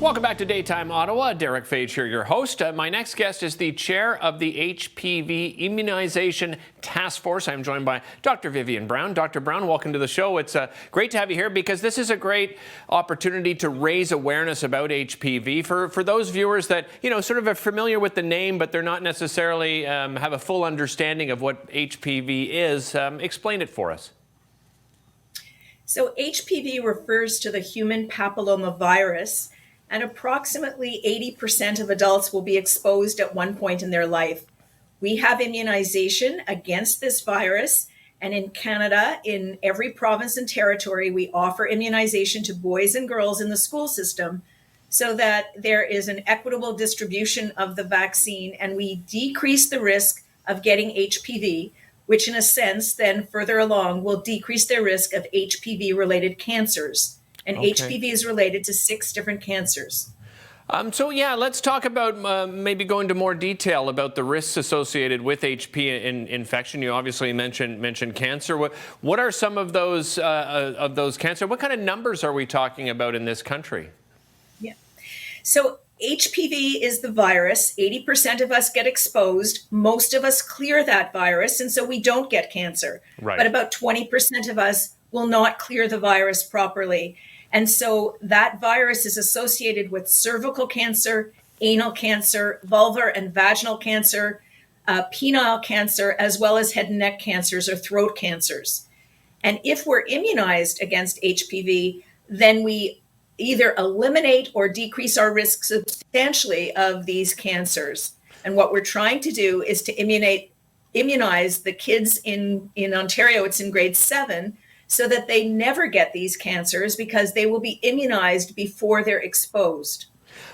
Welcome back to Daytime Ottawa. Derek Fage here, your host. My next guest is the chair of the HPV Immunization Task Force. I'm joined by Dr. Vivien Brown. Dr. Brown, welcome to the show. It's great to have you here because this is a great opportunity to raise awareness about HPV for those viewers that, sort of are familiar with the name, but they're not necessarily have a full understanding of what HPV is. Explain it for us. So HPV refers to the human papillomavirus, and approximately 80% of adults will be exposed at one point in their life. We have immunization against this virus, and in Canada, in every province and territory, we offer immunization to boys and girls in the school system so that there is an equitable distribution of the vaccine, and we decrease the risk of getting HPV, which in a sense then further along will decrease their risk of HPV-related cancers. And okay. HPV is related to 6 different cancers. Let's talk about maybe go into more detail about the risks associated with HPV infection. You obviously mentioned cancer. What are some of those cancer? What kind of numbers are we talking about in this country? Yeah. So HPV is the virus. 80% of us get exposed. Most of us clear that virus, and so we don't get cancer. Right. But about 20% of us will not clear the virus properly. And so that virus is associated with cervical cancer, anal cancer, vulvar and vaginal cancer, penile cancer, as well as head and neck cancers or throat cancers. And if we're immunized against HPV, then we either eliminate or decrease our risk substantially of these cancers. And what we're trying to do is to immunize the kids in Ontario, it's in grade 7, so that they never get these cancers because they will be immunized before they're exposed.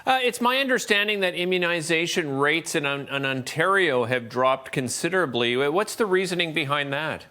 It's my understanding that immunization rates in Ontario have dropped considerably. What's the reasoning behind that?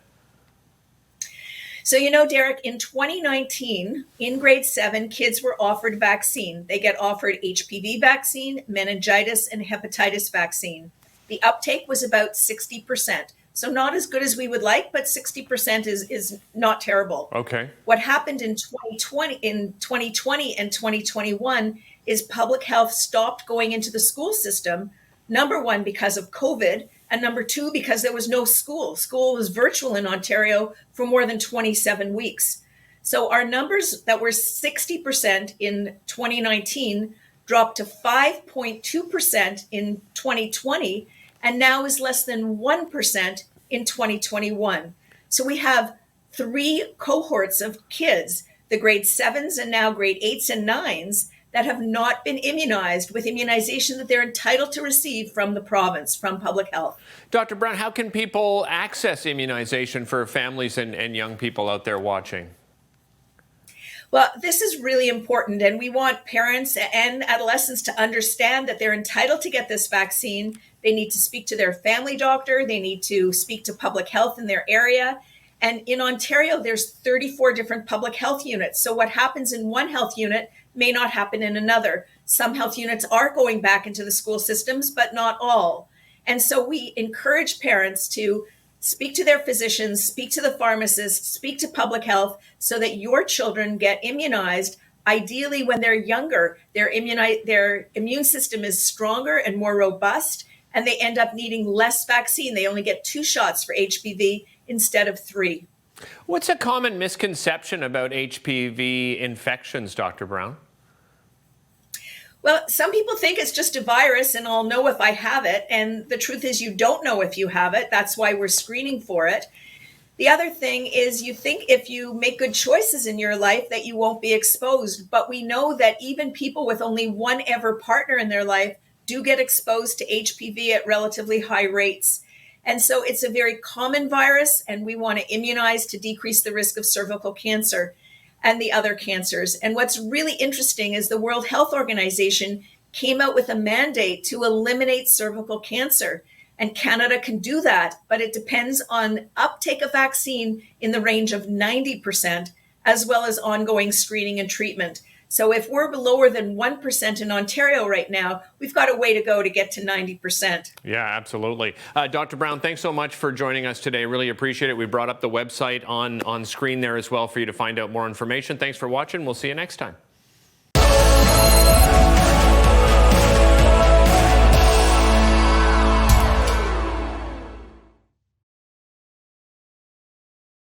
So, Derek, in 2019, in grade 7, kids were offered vaccine. They get offered HPV vaccine, meningitis, and hepatitis vaccine. The uptake was about 60%. So not as good as we would like, but 60% is not terrible. Okay. What happened in 2020 and 2021 is public health stopped going into the school system, number one, because of COVID, and number two, because there was no school. School was virtual in Ontario for more than 27 weeks. So our numbers that were 60% in 2019 dropped to 5.2% in 2020, and now is less than 1% in 2021. So we have 3 cohorts of kids, the grade 7s and now grade 8s and 9s, that have not been immunized with immunization that they're entitled to receive from the province, from public health. Dr. Brown, how can people access immunization for families and young people out there watching? Well, this is really important, and we want parents and adolescents to understand that they're entitled to get this vaccine. They need to speak to their family doctor. They need to speak to public health in their area. And in Ontario, there's 34 different public health units. So what happens in one health unit may not happen in another. Some health units are going back into the school systems, but not all. And so we encourage parents to speak to their physicians, speak to the pharmacists, speak to public health so that your children get immunized. Ideally, when they're younger, their immune system is stronger and more robust, and they end up needing less vaccine. They only get 2 shots for HPV instead of 3. What's a common misconception about HPV infections, Dr. Brown? Well, some people think it's just a virus and I'll know if I have it. And the truth is you don't know if you have it. That's why we're screening for it. The other thing is you think if you make good choices in your life that you won't be exposed. But we know that even people with only one ever partner in their life do get exposed to HPV at relatively high rates. And so it's a very common virus, and we want to immunize to decrease the risk of cervical cancer and the other cancers. And what's really interesting is the World Health Organization came out with a mandate to eliminate cervical cancer. And Canada can do that, but it depends on uptake of vaccine in the range of 90%, as well as ongoing screening and treatment. So if we're lower than 1% in Ontario right now, we've got a way to go to get to 90%. Yeah, absolutely. Dr. Brown, thanks so much for joining us today. Really appreciate it. We brought up the website on screen there as well for you to find out more information. Thanks for watching. We'll see you next time.